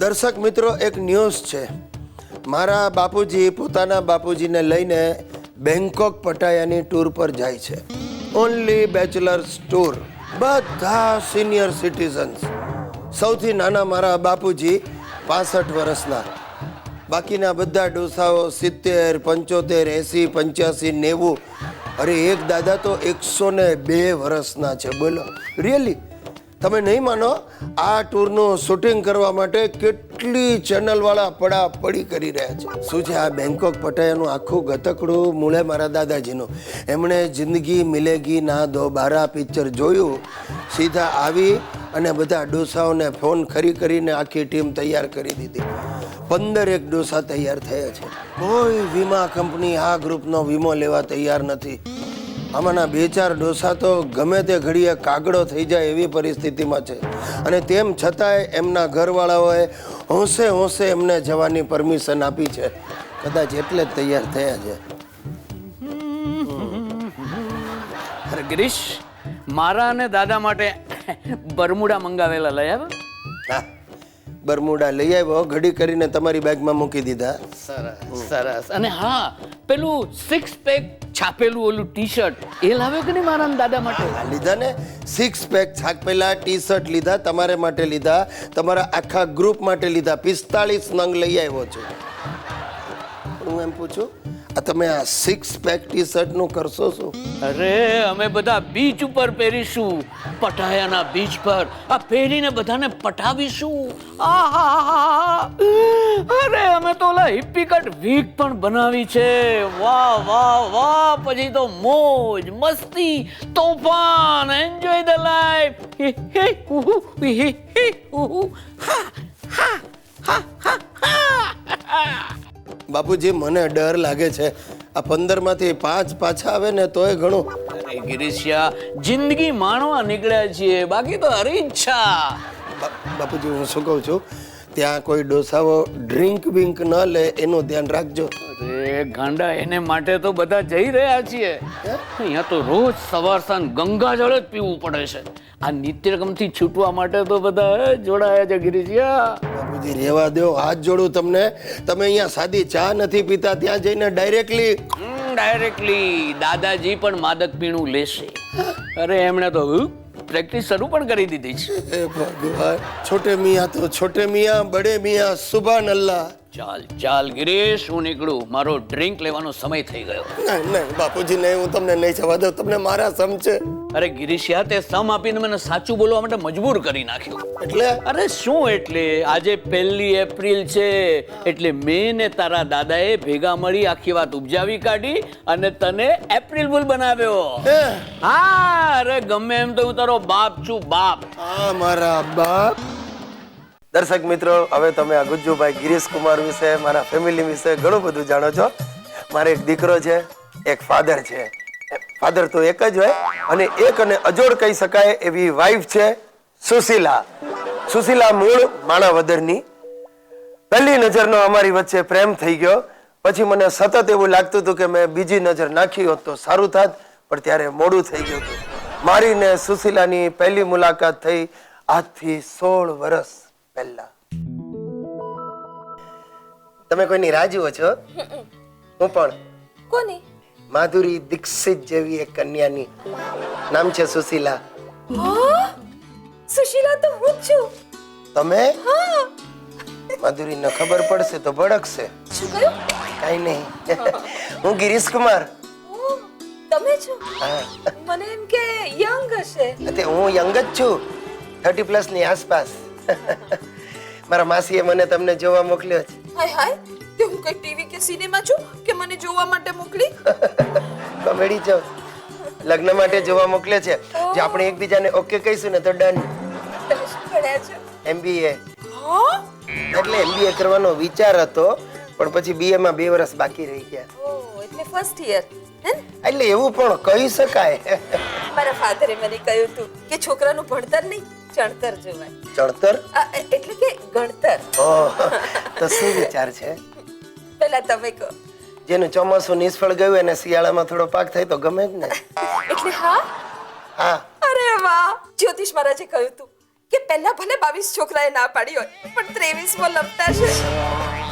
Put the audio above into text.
દર્શક મિત્રો, એક ન્યૂઝ છે. મારા બાપુજી પોતાના બાપુજીને લઈને બેંકોક પટાયાની ટૂર પર જાય છે. Only bachelors tour. બધા સિનિયર સિટીઝન્સ. સૌથી નાના મારા બાપુજી 65 વર્ષના. બાકીના બધા ડોસાઓ 70, 75, 80, 85, 90. અરે એક દાદા તો 102 વર્ષના છે. બોલો, રિયલી? તમે નહીં માનો, આ ટૂરનું શૂટિંગ કરવા માટે કેટલી ચેનલવાળા પડાપડી કરી રહ્યા છે. શું છે આ બેંકોક પટાયાનું આખું ગતકડું મૂળે મારા દાદાજીનું. એમણે જિંદગી મિલેગી ના દોબારા પિક્ચર જોયું. સીધા આવી અને બધા ડોસાઓને ફોન કરીને આખી ટીમ તૈયાર કરી દીધી. 15 ડોસા તૈયાર થયા છે. કોઈ વીમા કંપની આ ગ્રુપનો વીમો લેવા તૈયાર નથી. આમાંના 2-4 ડોસા તો ગમે તે ઘડીએ કાગડો થઈ જાય એવી પરિસ્થિતિમાં છે. અને તેમ છતાંય એમના ઘરવાળાઓએ હોંશે એમને જવાની પરમિશન આપી છે. કદાચ એટલે જ તૈયાર થયા છે. અરે ગિરીશ, મારા અને દાદા માટે બરમુડા મંગાવેલા લઈ આવ્યો. હા, બરમુડા લઈ આવ્યો, ઘડી કરીને તમારી બેગમાં મૂકી દીધા. સરસ સરસ. અને હા, પેલું 6 પેક છાપેલું ઓલું ટી શર્ટ એ લાવ્યો કે નહીં મારા અને દાદા માટે? હા, લીધા ને. 6 પેક છાપેલા ટી શર્ટ લીધા, તમારે માટે લીધા, તમારા આખા ગ્રુપ માટે લીધા. 45 નંગ લઈ આવ્યો છું. હું એમ પૂછું, આ તમે આ 6 પેક ટી શર્ટ નું કરશો શું? અરે અમે બધા બીચ ઉપર પહેરીશું, પટાયાના બીચ પર. આ પહેરીને બધાને પટાવીશું. આહા! અરે અમે તો ઓલા હિપ્પી કટ વીક પણ બનાવી છે. વાહ વાહ વાહ! પછી તો મોજ મસ્તી તોફાન, એન્જોય ધ લાઈફ. બાપુજી, મને ડર લાગે છે. આ 15 માંથી 5 પાછા આવે ને તોય ઘણું. અરે ગિરીશિયા, જિંદગી માણવા નીકળ્યા છીએ, બાકી તો હરી ઈચ્છા. બાપુજી, હું શું કહું છું, ત્યાં કોઈ ડોસાઓ ડ્રિંક વિંક ન લે એનું ધ્યાન રાખજો. અરે ગાંડા, એને માટે તો બધા જઈ રહ્યા છીએ. અહીંયા તો રોજ સવાર સાંજ ગંગાજળ જ પીવું પડે છે. આ નિત્યક્રમથી છૂટવા માટે તો બધા જોડાયા છે ગિરીશિયા. બાપુજી, રેવા દો, હાથ જોડું તમને. તમે અહીંયા સાદી ચા નથી પીતા, ત્યાં જઈને ડાયરેક્ટલી દાદાજી પણ માદક પીણું લેશે. અરે એમણે તો પ્રેક્ટિસ શરૂ પણ કરી દીધી છે. હે ભગવાન, છોટે મિયા તો છોટે મિયા, બડે મિયા સુભાન અલ્લાહ. ચાલ ચાલ ગિરીશ, હું નીકળું. મારો ડ્રિંક લેવાનો સમય થઈ ગયો. નહીં બાપુજી, નહીં, હું તમને નહીં જવા દઉં. તમને મારા સમ છે. અરે ગિરીશિયા, તે સમ આપીને મને સાચું બોલવા માટે મજબૂર કરી નાખ્યો. એટલે? અરે શું એટલે, આજે 1 એપ્રિલ છે એટલે મેં ને તારા દાદાએ ભેગા મળી આખી વાત ઉપજાવી કાઢી અને તને એપ્રિલ ફૂલ બનાવ્યો. હા, અરે ગમે એમ તો હું તારો બાપ છું, બાપ. હા, મારા બાપ. દર્શક મિત્રો, હવે તમે આ ગુજ્જુભાઈ ગિરીશ કુમાર વિશે, મારા ફેમિલી વિશે ઘણું બધું જાણો છો. મારે એક દીકરો છે, એક ફાધર છે. ફાધર તો એક જ હોય, અને એક અને અજોડ કહી શકાય એવી વાઈફ છે સુશીલા. સુશીલા મૂળ માણાવદરની. પહેલી નજરનો અમારી વચ્ચે પ્રેમ થઈ ગયો. પછી મને સતત એવું લાગતું હતું કે મેં બીજી નજર નાખી હોત તો સારું થાત, પણ ત્યારે મોડું થઈ ગયું હતું. મારી ને સુશીલાની પહેલી મુલાકાત થઈ આજથી 16 વર્ષ પહેલા. તમે કોઈની રાહ જુઓ છો? હું પણ. કોની? માધુરી દીક્ષિત જેવી એક કન્યાની. નામ છે સુશીલા. સુશીલા તો હું જ છું. તમે? માધુરીને ખબર પડશે તો ભડકશે. શું કહ્યું? કાઈ નહીં. હું ગિરીશ કુમાર. તમે છો? મને એમ કે યંગ હશે. હું યંગ જ છું, 30+ ની આસપાસ. મારા માસીએ મને તમને જોવા મોકલ્યો છે. હાય હાય, કે હું કઈ ટીવી કે સિનેમા છું કે મને જોવા માટે મોકલી? કોમેડી છો. લગ્ન માટે જોવા મોકલે છે. જે આપણે એકબીજાને ઓકે કહીશું ને તો ડન. તમે શું ભણ્યા છો? MBA. હા? એટલે MBA કરવાનો વિચાર હતો, પણ પછી BA માં 2 વર્ષ બાકી રહી ગયા. ઓહ, એટલે ફર્સ્ટ યર. એટલે એવું પણ કહી શકાય. મારા ફાધરે મને કહ્યું હતું કે છોકરાનું ભણતર નહીં, ચણતર જોવાય. ચણતર? એટલે કે ગણતર. ઓહ, તો શું વિચાર છે? પહેલા તમે કહો. જેનું ચોમાસું નિષ્ફળ ગયું એને શિયાળામાં થોડો પાક થાય તો ગમે જ ને. એટલે હા? હા. અરે વાહ, જ્યોતિષ મહારાજે કહ્યું હતું કે પહેલા ભલે 22 છોકરાએ ના પાડી હોય પણ 23મો લપટા છે.